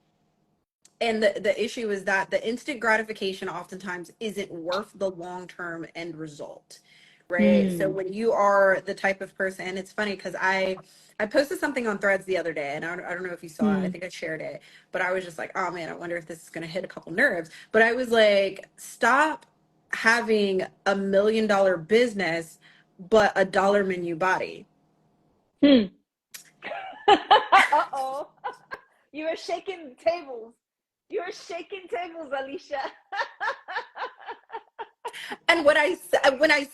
and the issue is that the instant gratification oftentimes isn't worth the long-term end result, right? So mm, when you are the type of person, and it's funny because I posted something on Threads the other day, and I don't know if you saw it. I mm. think I shared it, but I was just like, oh man, I wonder if this is going to hit a couple nerves. But I was like, stop having $1 million business but a dollar menu body. Hmm. Uh-oh. You were shaking tables. You were shaking tables, Alicia. And when I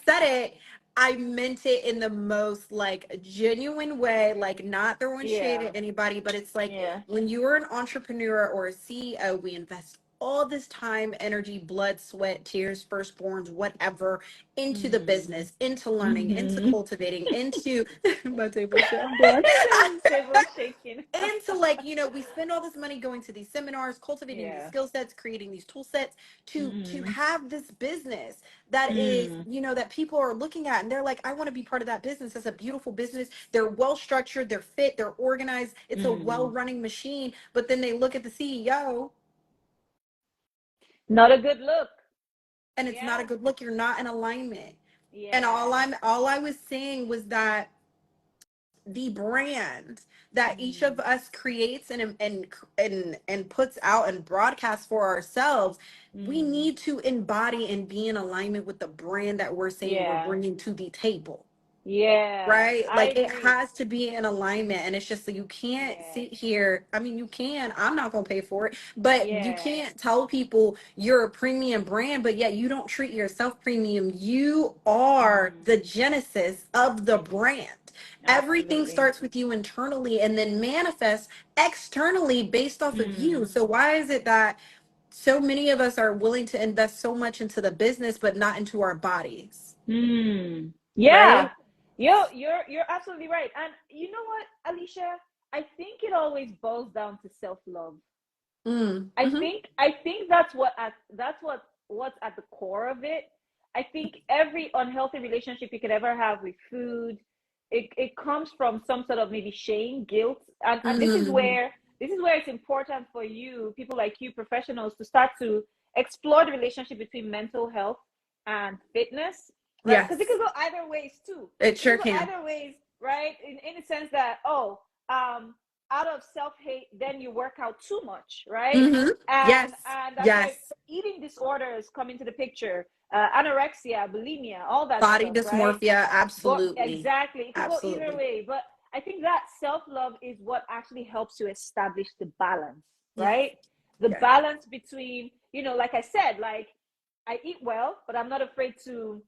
said it, I meant it in the most like genuine way, like not throwing shade Yeah. at anybody, but it's like Yeah. when you're an entrepreneur or a CEO, we invest all this time, energy, blood, sweat, tears, firstborns, whatever, into the Mm. business, into learning, into Mm-hmm. cultivating, into my table shit. I'm done. Table shaking. And to like, we spend all this money going to these seminars, cultivating these Yeah. skill sets, creating these tool sets to Mm. have this business that is, Mm. that people are looking at and they're like, I want to be part of that business. It's a beautiful business. They're well structured, they're fit, they're organized, it's a Mm. well-running machine. But then they look at the CEO Not a good look. and it's not a Yeah. good look. You're not in alignment. And Yeah. all I was saying was that the brand that each of Mm. us creates and puts out and broadcasts for ourselves, we Mm. need to embody and be in alignment with the brand that we're saying we're Yeah. bringing to the table, Yeah. right? I Like it agree. has to be in alignment. And it's just so you can't Yeah. sit here, I mean, you can, I'm not going to pay for it, but you Yeah. can't tell people you're a premium brand but yet you don't treat yourself premium. You are Mm. the genesis of the brand. Everything Absolutely. starts with you internally and then manifests externally based off of you. Mm. So why is it that so many of us are willing to invest so much into the business but not into our bodies, Mm. Yeah. right? You're absolutely right. And you know what, Alicia? I think it always boils down to self-love. Mm-hmm. I think that's what's at the core of it. I think every unhealthy relationship you could ever have with food, it comes from some sort of maybe shame, guilt. And Mm-hmm. this is where it's important for you, people like you, professionals, to start to explore the relationship between mental health and fitness, right? Because it could Yes, go either ways too. it It could sure go can. either ways, right? In the sense that, oh, um, out of self-hate, then you work out too much, right? Mm-hmm. Yes. And that's where Yes. eating disorders come into the picture. Anorexia, bulimia, all that Body stuff, right? dysmorphia. Absolutely. Exactly. It could go either Absolutely. way, but I think that self-love is what actually helps you establish the balance, Yes. right? The Yes. balance between, like I said, like I eat well, but I'm not afraid to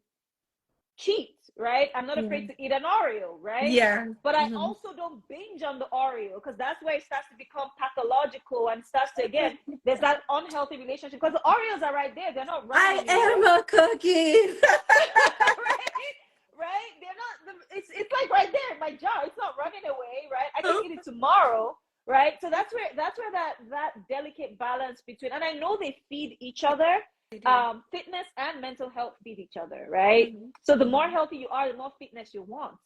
cheat, right? I'm not Yeah. afraid to eat an Oreo, right? Yeah. But I Mm-hmm. also don't binge on the Oreo because that's where it starts to become pathological and starts to, again, there's that unhealthy relationship because the Oreos are right there. They're not running I am anywhere. a cookie. Right? Right? They're not, it's like right there in my jar. It's not running away, right? I can eat it tomorrow, right? So that's where that delicate balance between, and I know they feed each other. I do. Fitness and mental health feed each other, right? Mm-hmm. So the more Mm-hmm. healthy you are, the more fitness you want.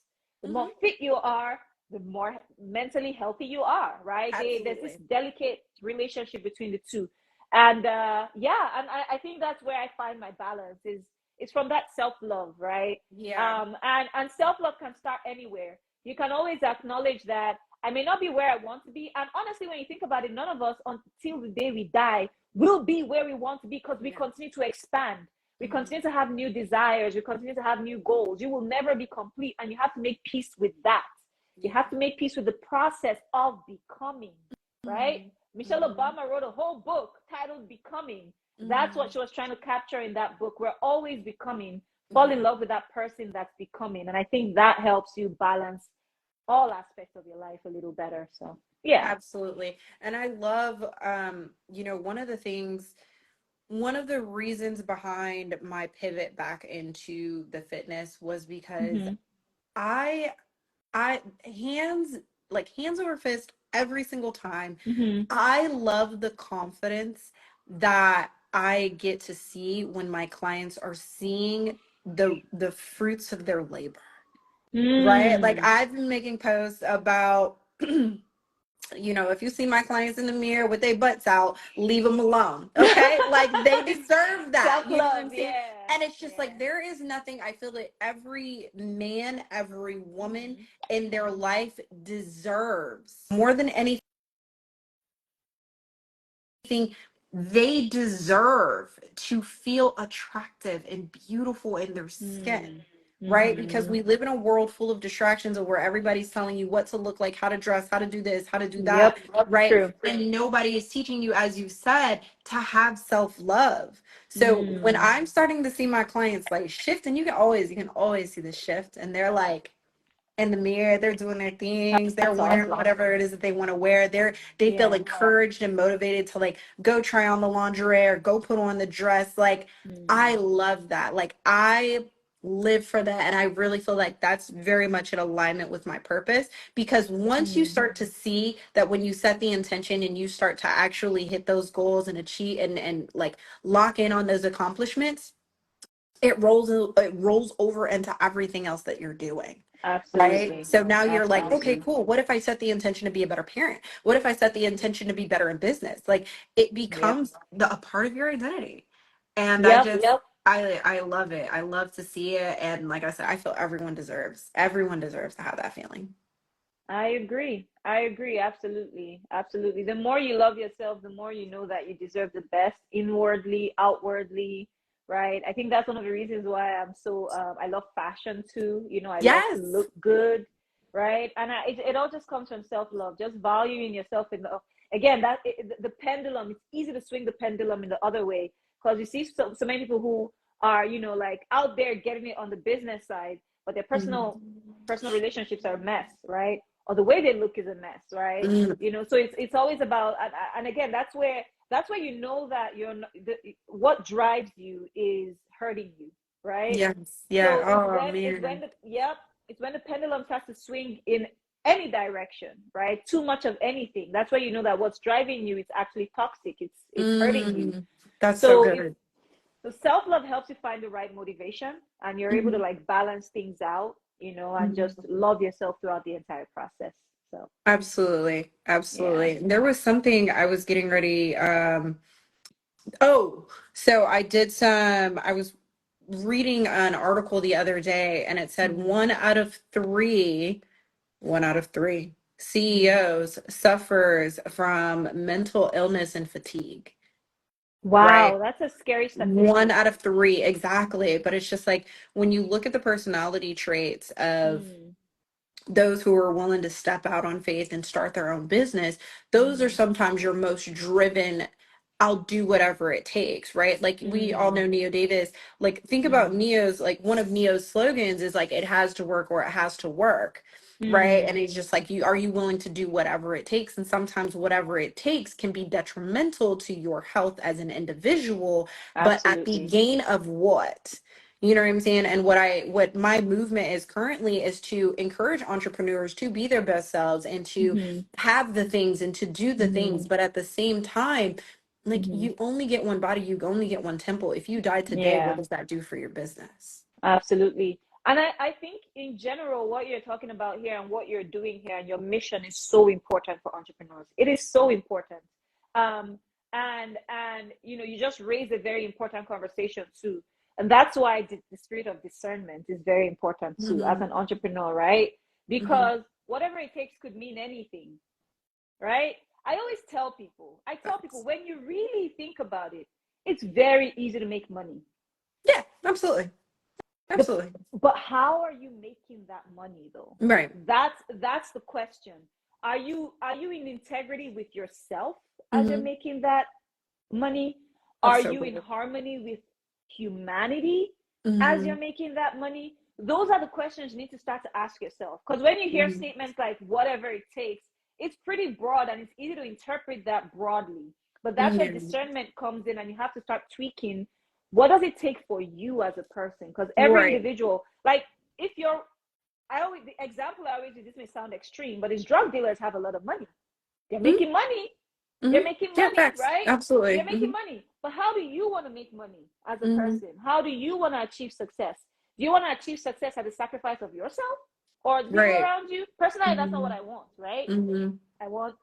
The more Mm-hmm. fit you are, the more mentally healthy you are, right? There's this Absolutely. delicate relationship between the two. And yeah, and I think that's where I find my balance is it's from that self-love, right? Yeah. And self-love can start anywhere. You can always acknowledge that I may not be where I want to be. And honestly, when you think about it, none of us until the day we die will be where we want to be because we Yeah. continue to expand. We Mm-hmm. continue to have new desires. We continue to have new goals. You will never be complete. And you have to make peace with that. You Yeah. have to make peace with the process of becoming, right? Mm-hmm. Michelle Mm-hmm. Obama wrote a whole book titled Becoming. That's Mm-hmm. what she was trying to capture in that book. We're always becoming. Fall in Yeah. love with that person that's becoming. And I think that helps you balance all aspects of your life a little better. So, yeah. Absolutely. And I love, one of the reasons behind my pivot back into the fitness was because Mm-hmm. I, I, hands over fist every single time. Mm-hmm. I love the confidence that I get to see when my clients are seeing the fruits of their labor, right? Like Mm. I've been making posts about if you see my clients in the mirror with their butts out, leave them alone. Okay. Like they deserve that. Self You know what love, I'm saying? yeah. And it's just like, Yeah. there is nothing, I feel that every man, every woman Mm-hmm. in their Mm-hmm. life deserves more than anything. They deserve to feel attractive and beautiful in their skin, right? Because Mm-hmm. we live in a world full of distractions of where everybody's telling you what to look like, how to dress, how to do this, how to do that, Yep. right? True. And nobody is teaching you, as you said, to have self-love. So when Mm. I'm starting to see my clients like shift, and you can always see the shift, and they're like, in the mirror, they're doing their things, they're That's wearing awesome. whatever it is that they want to wear. They feel Yeah. encouraged and motivated to like go try on the lingerie or go put on the dress. Like I Mm. love that. Like I live for that, and I really feel like that's very much in alignment with my purpose, because once you Mm. start to see that, when you set the intention and you start to actually hit those goals and achieve and like lock in on those accomplishments, it rolls over into everything else that you're doing. Right. Absolutely. So now you're like, okay, Absolutely. cool. What if I set the intention to be a better parent? What if I set the intention to be better in business? Like it Yep. becomes a part of your identity. And I Yep. just, I love it. I love to see it. And like I said, I feel everyone deserves to have that feeling. I agree. I agree. Absolutely. Absolutely. The more you love yourself, the more you know that you deserve the best inwardly, outwardly, right? I think that's one of the reasons why I love fashion too. I love to Yes. look good, right? And it all just comes from self-love, just valuing yourself again, the pendulum, it's easy to swing the pendulum in the other way because you see so many people who are, like out there getting it on the business side, but their Mhm. personal relationships are a mess, right? Or the way they look is a mess, right? Mm, So it's always about, and again, that's where you know that what drives you is hurting you, right? yes. Yeah. So Oh man. it's when the pendulum starts to swing in any direction, right? Too much of anything. That's where you know that what's driving you is actually toxic. It's hurting you. That's so So good. so self-love helps you find the right motivation and you're able to Mhm. like balance things out, and just Mhm. love yourself throughout the entire process. So, Absolutely. yeah. Absolutely. There was something I was getting ready. Oh, so I was reading an article the other day, and it said Mm. one out of three, one out of three. CEOs suffers from mental illness and fatigue, right? Wow, that's a scary One statistic. out of three, exactly. But it's just like when you look at the personality traits of Mm, those who are willing to step out on faith and start their own business, those are mm, sometimes your most driven. I'll do whatever it takes, right? Like we all mm, know Neo Davis. Like think about mm, Neo's, like one of Neo's slogans is like it has to work or it has to work, right? mm. And it's just like you are you willing to do whatever it takes? And sometimes whatever it takes can be detrimental to your health as an individual, but at the Absolutely. gain of what? You know what I'm saying? And what my movement is currently is to encourage entrepreneurs to be their best selves and to Hmm. have the things and to do the Hmm. things, but at the same time, like Hmm. you only get one body, you only get one temple. If you die today, what Yeah, does that do for your business? absolutely. And I think in general, what you're talking about here and what you're doing here and your mission is so important for entrepreneurs. It is so important. Um, and you know, you just raised a very important conversation too. And that's why the spirit of discernment is very important too as Hmm. an entrepreneur, right? Hmm. Because whatever it takes could mean anything, right? I tell people when you really think about it, it's very easy to make money. Yeah, absolutely. The, Absolutely. but how are you making that money though? Right. That's the question. Are you in integrity with yourself as you're Hmm. making that money? That's Are so you in cool. harmony with humanity as you're Hmm. making that money? Those are the questions you need to start to ask yourself. Because when you hear Hmm. statements like whatever it takes, it's pretty broad and it's easy to interpret that broadly. But that's where Yeah. discernment comes in, and you have to start tweaking what does it take for you as a person? Because every Right. individual, like if you're, I always, the example I always use, this may sound extreme, but is drug dealers have a lot of money. They're Hmm. making money. Hmm. They're making Yeah, money, facts. right? Absolutely. They're making Hmm. money. But how do you want to make money as a Hmm. person? How do you want to achieve success? Do you want to achieve success at the sacrifice of yourself or the people Right. around you? Personally, that's not what Hmm. I want, right? Hmm. I want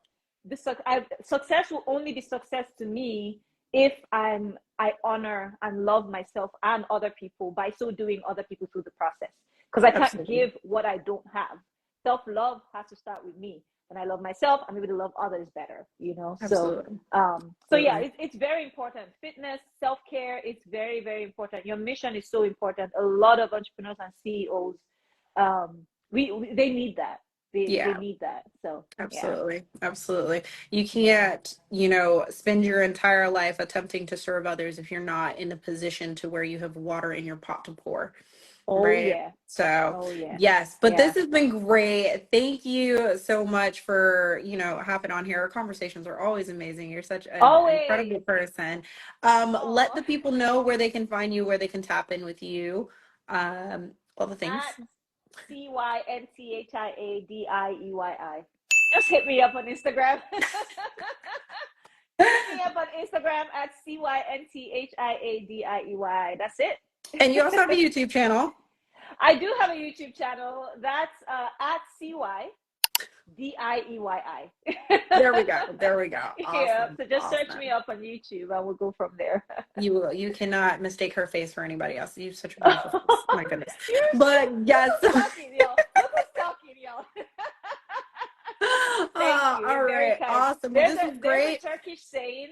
success will only be success to me if I honor and love myself and other people, by so doing other people through the process, because I can't Absolutely. give what I don't have. Self-love has to start with me. When I love myself, I'm able to love others better, you know. So Absolutely. so yeah, Absolutely. it's very important. Fitness, self-care, it's very, very important. Your mission is so important. A lot of entrepreneurs and CEOs, we they need that. They Yeah. need that. So yeah. Absolutely. Absolutely. You Yeah. can't, spend your entire life attempting to serve others if you're not in a position to where you have water in your pot to pour. Oh Right. yeah. So, Oh yeah. yes, but this Yeah. has been great. Thank you so much for, hopping on here. Our conversations are always amazing. You're such an incredible Always. person. Let Oh, the people know where they can find you, where they can tap in with you, all the at things. CYNTHIADIEYI. Just hit me up on Instagram. Hit me up on Instagram at CYNTHIADIEY. That's it. And you also have a YouTube channel. I do have a YouTube channel. That's at CYDIEYI. There we go. There we go. Yeah. Awesome. So just search me Awesome. up on YouTube and we'll go from there. You cannot mistake her face for anybody else. You have such a beautiful face. My goodness. You're so, But look yes. who's talking, y'all. Look who's talking, y'all. Thank you. All You're very right. kind. Awesome. Well, this was There's a great. Turkish saying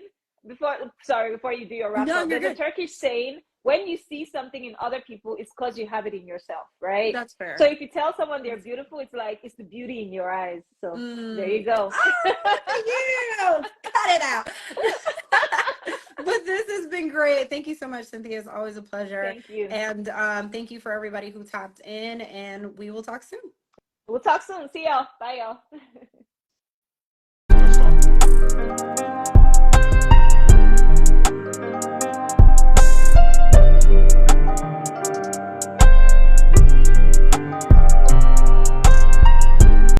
before, sorry, before you do your wrap No, up. you're There's a good. Turkish saying, when you see something in other people, it's because you have it in yourself, right? That's So fair. if you tell someone they're beautiful, it's like it's the beauty in your eyes. So there you Mm. go. Oh, look at you. Cut it out. But this has been great. Thank you so much, Cynthia. It's always a pleasure. Thank you. And thank you for everybody who tapped in, and we will talk soon. We'll talk soon. See y'all. Bye, y'all.